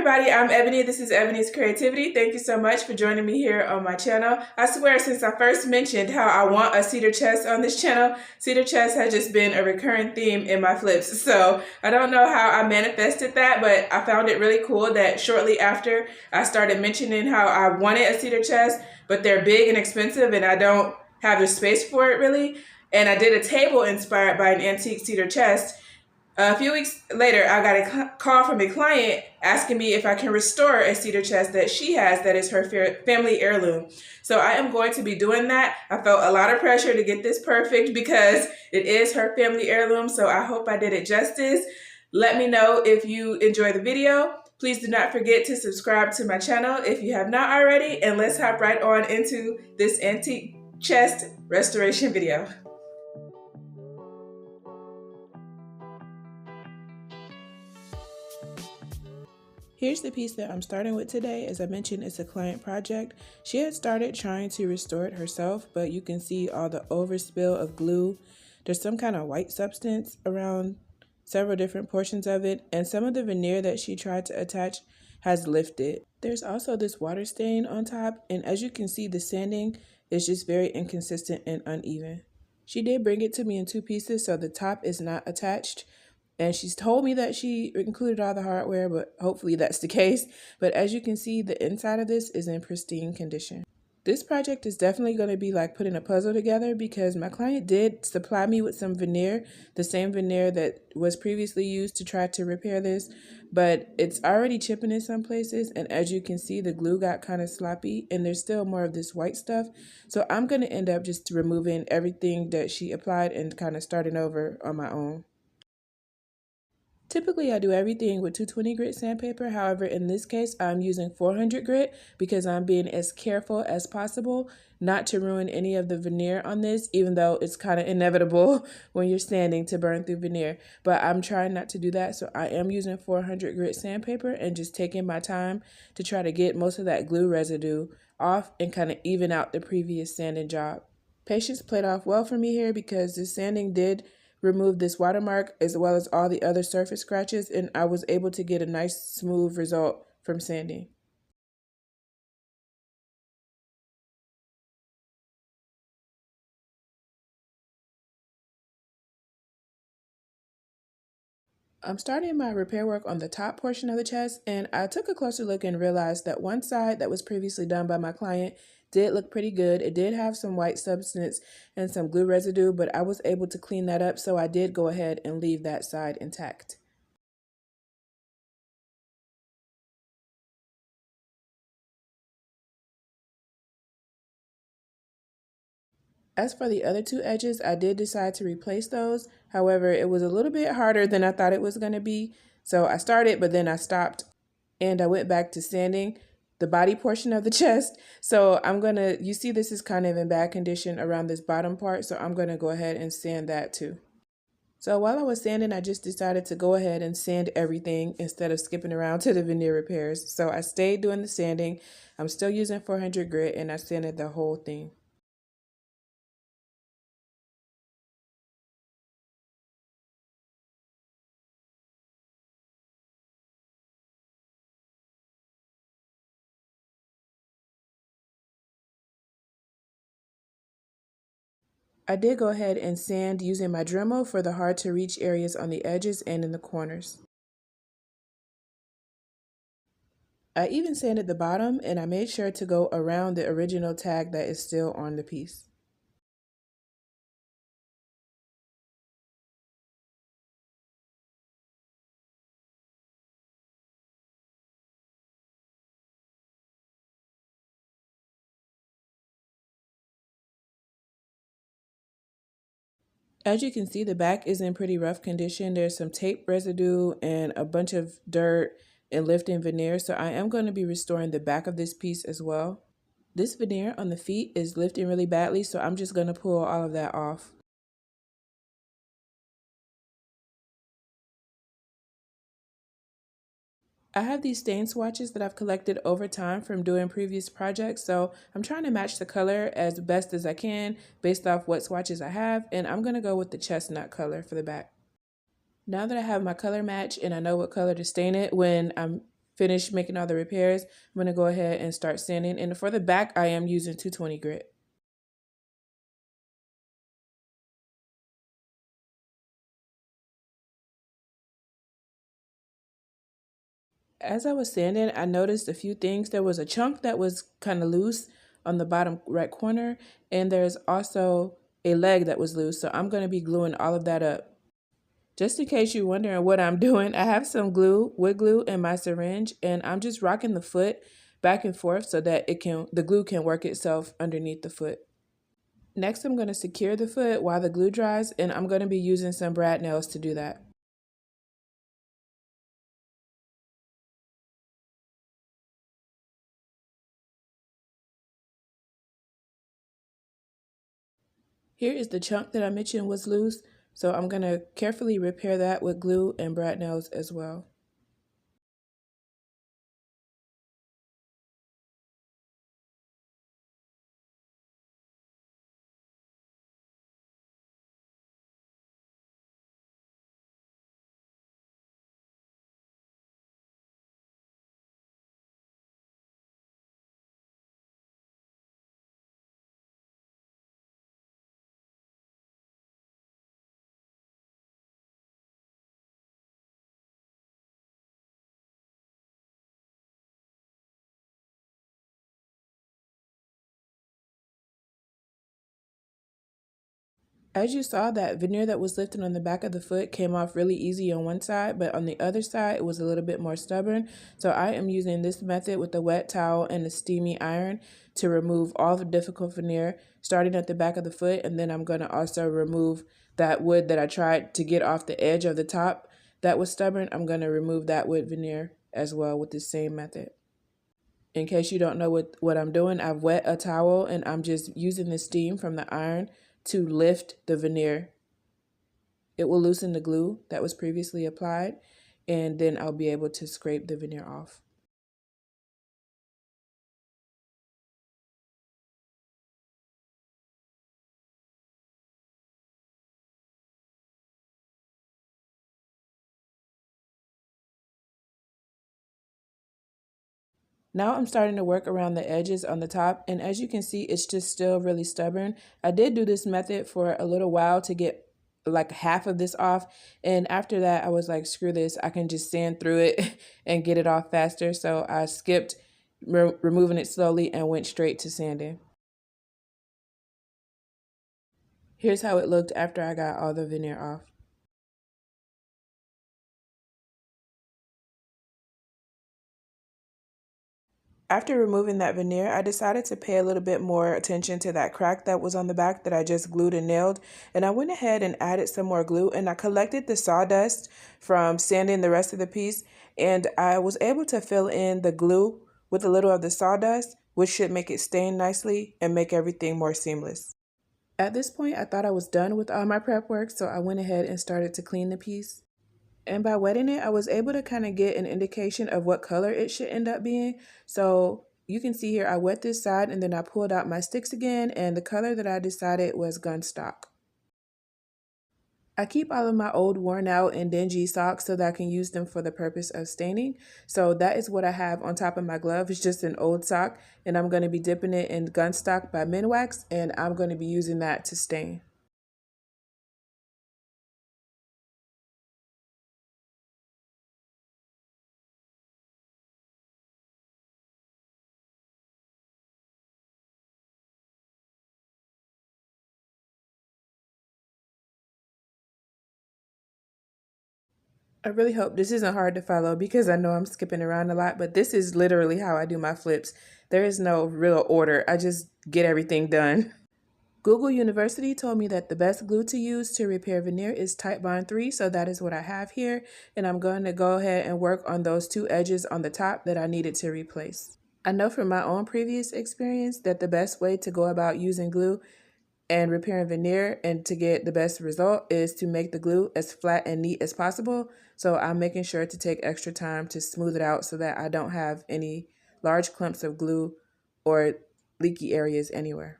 everybody, I'm Ebony. This is Ebonee's Creativity. Thank you so much for joining me here on my channel. I swear, since I first mentioned how I want a cedar chest on this channel, cedar chest has just been a recurring theme in my flips. So I don't know how I manifested that, but I found it really cool that shortly after I started mentioning how I wanted a cedar chest, but they're big and expensive and I don't have the space for it really. And I did a table inspired by an antique cedar chest. A few weeks later, I got a call from a client asking me if I can restore a cedar chest that she has that is her family heirloom. So I am going to be doing that. I felt a lot of pressure to get this perfect because it is her family heirloom, so I hope I did it justice. Let me know if you enjoy the video. Please do not forget to subscribe to my channel if you have not already, and let's hop right on into this antique chest restoration video. Here's the piece that I'm starting with today. As I mentioned, it's a client project. She had started trying to restore it herself, but you can see all the overspill of glue. There's some kind of white substance around several different portions of it, and some of the veneer that she tried to attach has lifted. There's also this water stain on top, and as you can see, the sanding is just very inconsistent and uneven. She did bring it to me in two pieces, so the top is not attached. And she's told me that she included all the hardware, but hopefully that's the case. But as you can see, the inside of this is in pristine condition. This project is definitely going to be like putting a puzzle together because my client did supply me with some veneer, the same veneer that was previously used to try to repair this, but it's already chipping in some places. And as you can see, the glue got kind of sloppy and there's still more of this white stuff. So I'm going to end up just removing everything that she applied and kind of starting over on my own. Typically, I do everything with 220 grit sandpaper. However, in this case, I'm using 400 grit because I'm being as careful as possible not to ruin any of the veneer on this, even though it's kind of inevitable when you're sanding to burn through veneer. But I'm trying not to do that, so I am using 400 grit sandpaper and just taking my time to try to get most of that glue residue off and kind of even out the previous sanding job. Patience played off well for me here because the sanding did remove this watermark as well as all the other surface scratches, and I was able to get a nice smooth result from sanding. I'm starting my repair work on the top portion of the chest, and I took a closer look and realized that one side that was previously done by my client did look pretty good. It did have some white substance and some glue residue, but I was able to clean that up, so I did go ahead and leave that side intact. As for the other two edges, I did decide to replace those. However, it was a little bit harder than I thought it was going to be. So I started, but then I stopped and I went back to sanding the body portion of the chest. So you see this is kind of in bad condition around this bottom part. So I'm going to go ahead and sand that too. So while I was sanding, I just decided to go ahead and sand everything instead of skipping around to the veneer repairs. So I stayed doing the sanding. I'm still using 400 grit and I sanded the whole thing. I did go ahead and sand using my Dremel for the hard to reach areas on the edges and in the corners. I even sanded the bottom and I made sure to go around the original tag that is still on the piece. As you can see, the back is in pretty rough condition. There's some tape residue and a bunch of dirt and lifting veneer, so I am going to be restoring the back of this piece as well. This veneer on the feet is lifting really badly, so I'm just going to pull all of that off. I have these stain swatches that I've collected over time from doing previous projects, so I'm trying to match the color as best as I can based off what swatches I have, and I'm going to go with the chestnut color for the back. Now that I have my color match and I know what color to stain it when I'm finish making all the repairs, I'm going to go ahead and start sanding. And for the back, I am using 220 grit. As I was sanding, I noticed a few things. There was a chunk that was kind of loose on the bottom right corner, and there's also a leg that was loose. So I'm going to be gluing all of that up. Just in case you're wondering what I'm doing, I have some glue, wood glue in my syringe, and I'm just rocking the foot back and forth so that the glue can work itself underneath the foot. Next, I'm going to secure the foot while the glue dries, and I'm going to be using some brad nails to do that. Here is the chunk that I mentioned was loose, so I'm going to carefully repair that with glue and brad nails as well. As you saw, that veneer that was lifted on the back of the foot came off really easy on one side, but on the other side it was a little bit more stubborn. So I am using this method with a wet towel and a steamy iron to remove all the difficult veneer, starting at the back of the foot, and then I'm going to also remove that wood that I tried to get off the edge of the top that was stubborn. I'm going to remove that wood veneer as well with the same method. In case you don't know what I'm doing, I've wet a towel and I'm just using the steam from the iron to lift the veneer. It will loosen the glue that was previously applied, and then I'll be able to scrape the veneer off. Now I'm starting to work around the edges on the top, and as you can see, it's just still really stubborn. I did do this method for a little while to get like half of this off, and after that I was like, screw this, I can just sand through it and get it off faster. So I skipped removing it slowly and went straight to sanding. Here's how it looked after I got all the veneer off. After removing that veneer, I decided to pay a little bit more attention to that crack that was on the back that I just glued and nailed. And I went ahead and added some more glue, and I collected the sawdust from sanding the rest of the piece. And I was able to fill in the glue with a little of the sawdust, which should make it stain nicely and make everything more seamless. At this point, I thought I was done with all my prep work, so I went ahead and started to clean the piece. And by wetting it, I was able to kind of get an indication of what color it should end up being. So you can see here, I wet this side and then I pulled out my sticks again, and the color that I decided was gunstock. I keep all of my old, worn out, and dingy socks so that I can use them for the purpose of staining. So that is what I have on top of my glove. It's just an old sock, and I'm going to be dipping it in gunstock by Minwax, and I'm going to be using that to stain. I really hope this isn't hard to follow because I know I'm skipping around a lot, but this is literally how I do my flips. There is no real order. I just get everything done. Google University told me that the best glue to use to repair veneer is Titebond 3, so that is what I have here, and I'm going to go ahead and work on those two edges on the top that I needed to replace. I know from my own previous experience that the best way to go about using glue and repairing veneer and to get the best result is to make the glue as flat and neat as possible. So I'm making sure to take extra time to smooth it out so that I don't have any large clumps of glue or leaky areas anywhere.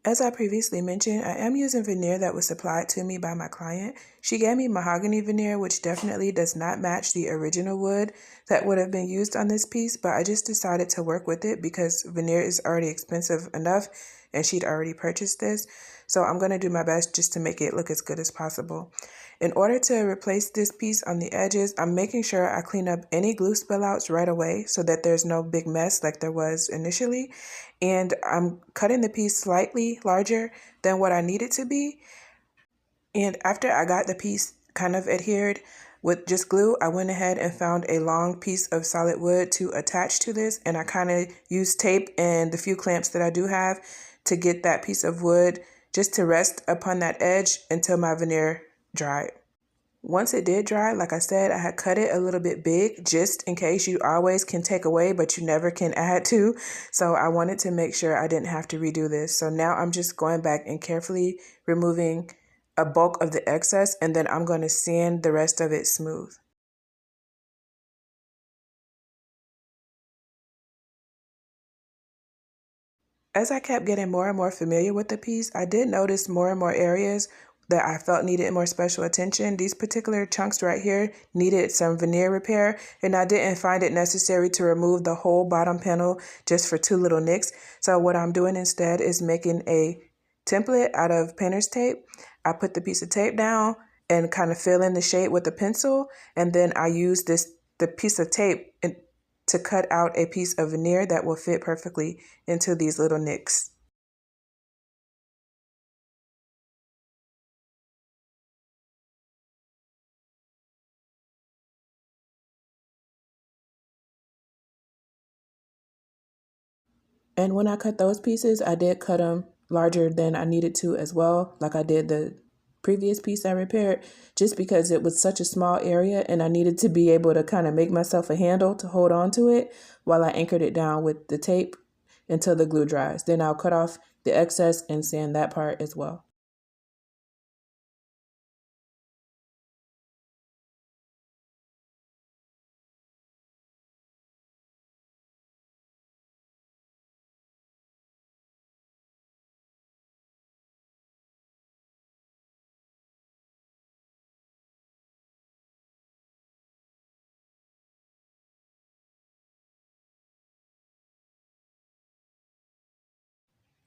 As I previously mentioned, I am using veneer that was supplied to me by my client. She gave me mahogany veneer, which definitely does not match the original wood that would have been used on this piece, but I just decided to work with it because veneer is already expensive enough and she'd already purchased this. So I'm going to do my best just to make it look as good as possible. In order to replace this piece on the edges, I'm making sure I clean up any glue spillouts right away so that there's no big mess like there was initially. And I'm cutting the piece slightly larger than what I need it to be. And after I got the piece kind of adhered with just glue, I went ahead and found a long piece of solid wood to attach to this. And I kind of used tape and the few clamps that I do have to get that piece of wood just to rest upon that edge until my veneer dried. Once it did dry, like I said, I had cut it a little bit big just in case. You always can take away, but you never can add to. So I wanted to make sure I didn't have to redo this. So now I'm just going back and carefully removing a bulk of the excess, and then I'm going to sand the rest of it smooth. As I kept getting more and more familiar with the piece, I did notice more and more areas that I felt needed more special attention. These particular chunks right here needed some veneer repair, and I didn't find it necessary to remove the whole bottom panel just for two little nicks. So what I'm doing instead is making a template out of painter's tape. I put the piece of tape down and kind of fill in the shape with a pencil, and then I use the piece of tape to cut out a piece of veneer that will fit perfectly into these little nicks. And when I cut those pieces, I did cut them larger than I needed to as well, like I did the previous piece I repaired, just because it was such a small area and I needed to be able to kind of make myself a handle to hold on to it while I anchored it down with the tape until the glue dries. Then I'll cut off the excess and sand that part as well.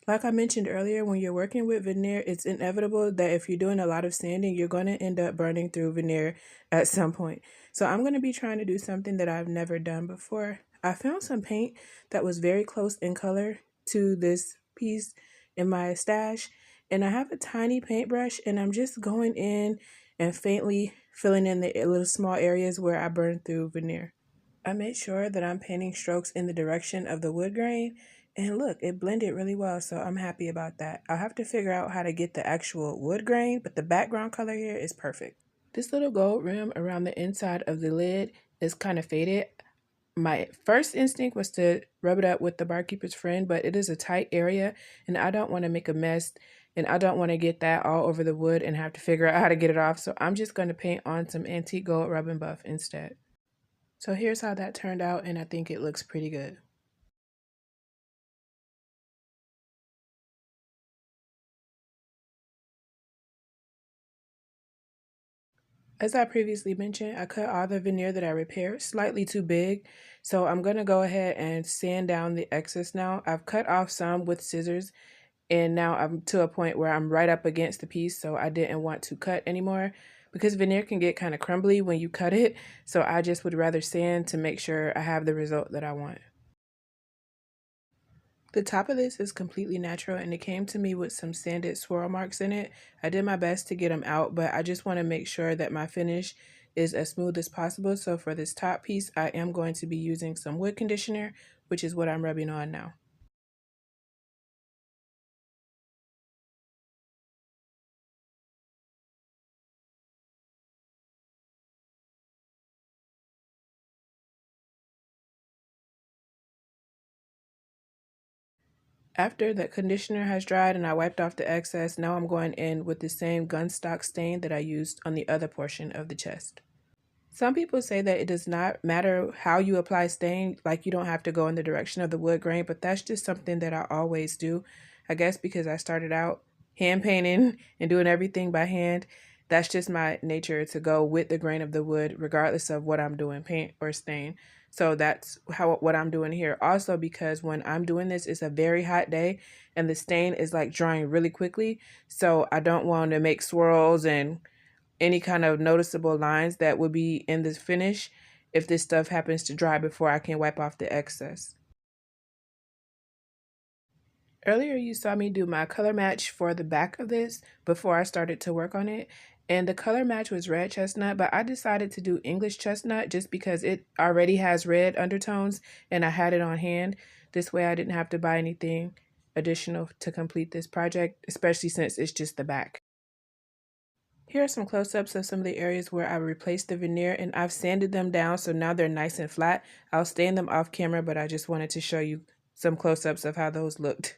Like I mentioned earlier, when you're working with veneer, it's inevitable that if you're doing a lot of sanding, you're going to end up burning through veneer at some point. So I'm going to be trying to do something that I've never done before. I found some paint that was very close in color to this piece in my stash, and I have a tiny paintbrush, and I'm just going in and faintly filling in the little small areas where I burned through veneer. I made sure that I'm painting strokes in the direction of the wood grain, and look, it blended really well, so I'm happy about that. I'll have to figure out how to get the actual wood grain, but the background color here is perfect. This little gold rim around the inside of the lid is kind of faded. My first instinct was to rub it up with the Barkeeper's friend, but it is a tight area, and I don't want to make a mess, and I don't want to get that all over the wood and have to figure out how to get it off, so I'm just going to paint on some antique gold rub and buff instead. So here's how that turned out, and I think it looks pretty good. As I previously mentioned, I cut all the veneer that I repaired slightly too big, so I'm going to go ahead and sand down the excess now. I've cut off some with scissors, and now I'm to a point where I'm right up against the piece, so I didn't want to cut anymore because veneer can get kind of crumbly when you cut it, so I just would rather sand to make sure I have the result that I want. The top of this is completely natural and it came to me with some sanded swirl marks in it. I did my best to get them out, but I just want to make sure that my finish is as smooth as possible. So for this top piece, I am going to be using some wood conditioner, which is what I'm rubbing on now. After the conditioner has dried and I wiped off the excess, now I'm going in with the same gunstock stain that I used on the other portion of the chest. Some people say that it does not matter how you apply stain, like you don't have to go in the direction of the wood grain, but that's just something that I always do. I guess because I started out hand painting and doing everything by hand. That's just my nature, to go with the grain of the wood regardless of what I'm doing, paint or stain. So that's what I'm doing here. Also, because when I'm doing this, it's a very hot day and the stain is like drying really quickly. So I don't want to make swirls and any kind of noticeable lines that would be in the finish if this stuff happens to dry before I can wipe off the excess. Earlier you saw me do my color match for the back of this before I started to work on it. And the color match was red chestnut, but I decided to do English chestnut just because it already has red undertones and I had it on hand. This way I didn't have to buy anything additional to complete this project, especially since it's just the back. Here are some close-ups of some of the areas where I replaced the veneer, and I've sanded them down so now they're nice and flat. I'll stain them off camera, but I just wanted to show you some close-ups of how those looked.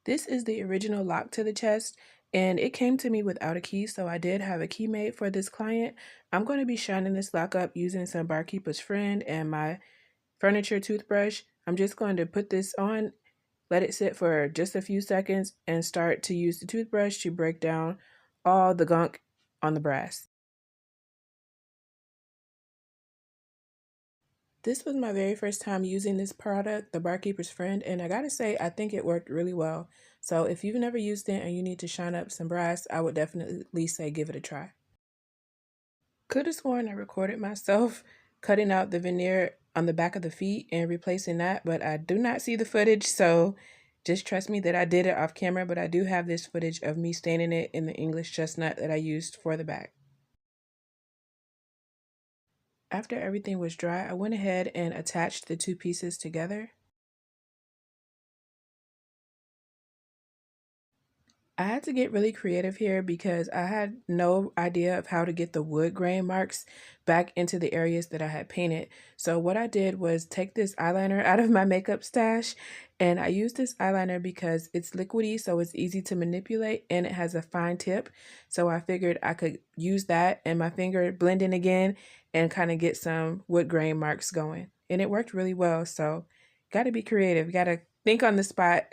This is the original lock to the chest, and it came to me without a key, so I did have a key made for this client. I'm going to be shining this lock up using some Barkeeper's Friend and my furniture toothbrush. I'm just going to put this on, let it sit for just a few seconds, and start to use the toothbrush to break down all the gunk on the brass. This was my very first time using this product, the Barkeeper's Friend, and I gotta say, I think it worked really well. So if you've never used it and you need to shine up some brass, I would definitely say give it a try. Could have sworn I recorded myself cutting out the veneer on the back of the feet and replacing that, but I do not see the footage, so just trust me that I did it off camera, but I do have this footage of me staining it in the English chestnut that I used for the back. After everything was dry, I went ahead and attached the two pieces together. I had to get really creative here because I had no idea of how to get the wood grain marks back into the areas that I had painted. So what I did was take this eyeliner out of my makeup stash, and I used this eyeliner because it's liquidy, so it's easy to manipulate and it has a fine tip. So I figured I could use that and my finger blend in again and kind of get some wood grain marks going. And it worked really well. So got to be creative, got to think on the spot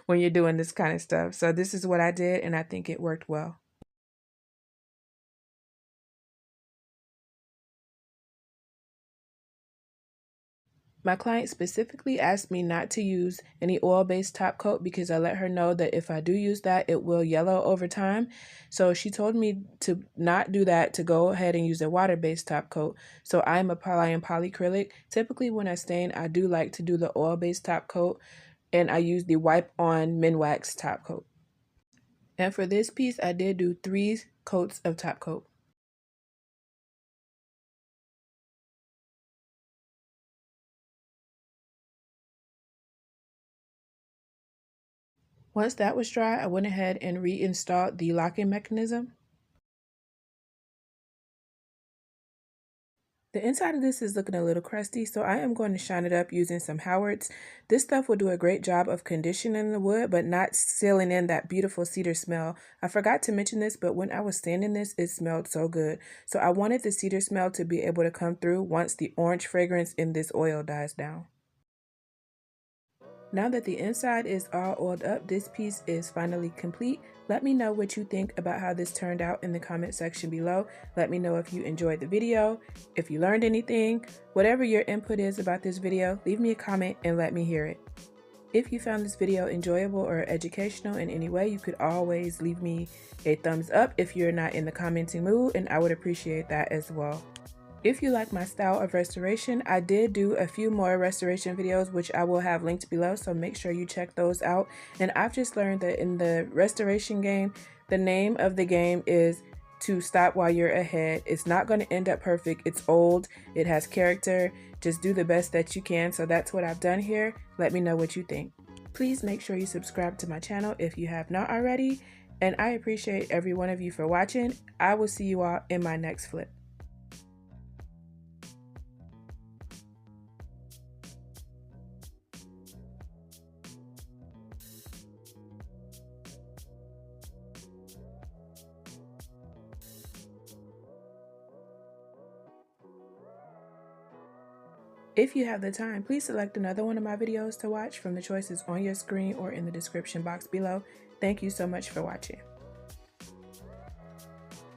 when you're doing this kind of stuff. So this is what I did, and I think it worked well. My client specifically asked me not to use any oil-based top coat because I let her know that if I do use that, it will yellow over time. So she told me to not do that, to go ahead and use a water-based top coat. So I'm applying polyacrylic. Typically when I stain, I do like to do the oil-based top coat, and I use the wipe-on Minwax top coat. And for this piece, I did do 3 coats of top coat. Once that was dry, I went ahead and reinstalled the locking mechanism. The inside of this is looking a little crusty, so I am going to shine it up using some Howards. This stuff will do a great job of conditioning the wood, but not sealing in that beautiful cedar smell. I forgot to mention this, but when I was sanding this, it smelled so good. So I wanted the cedar smell to be able to come through once the orange fragrance in this oil dies down. Now that the inside is all oiled up, this piece is finally complete. Let me know what you think about how this turned out in the comment section below. Let me know if you enjoyed the video, if you learned anything, whatever your input is about this video, leave me a comment and let me hear it. If you found this video enjoyable or educational in any way, you could always leave me a thumbs up if you're not in the commenting mood, and I would appreciate that as well. If you like my style of restoration, I did do a few more restoration videos, which I will have linked below, so make sure you check those out. And I've just learned that in the restoration game, the name of the game is to stop while you're ahead. It's not going to end up perfect. It's old. It has character. Just do the best that you can. So that's what I've done here. Let me know what you think. Please make sure you subscribe to my channel if you have not already. And I appreciate every one of you for watching. I will see you all in my next flip. If you have the time, please select another one of my videos to watch from the choices on your screen or in the description box below. Thank you so much for watching.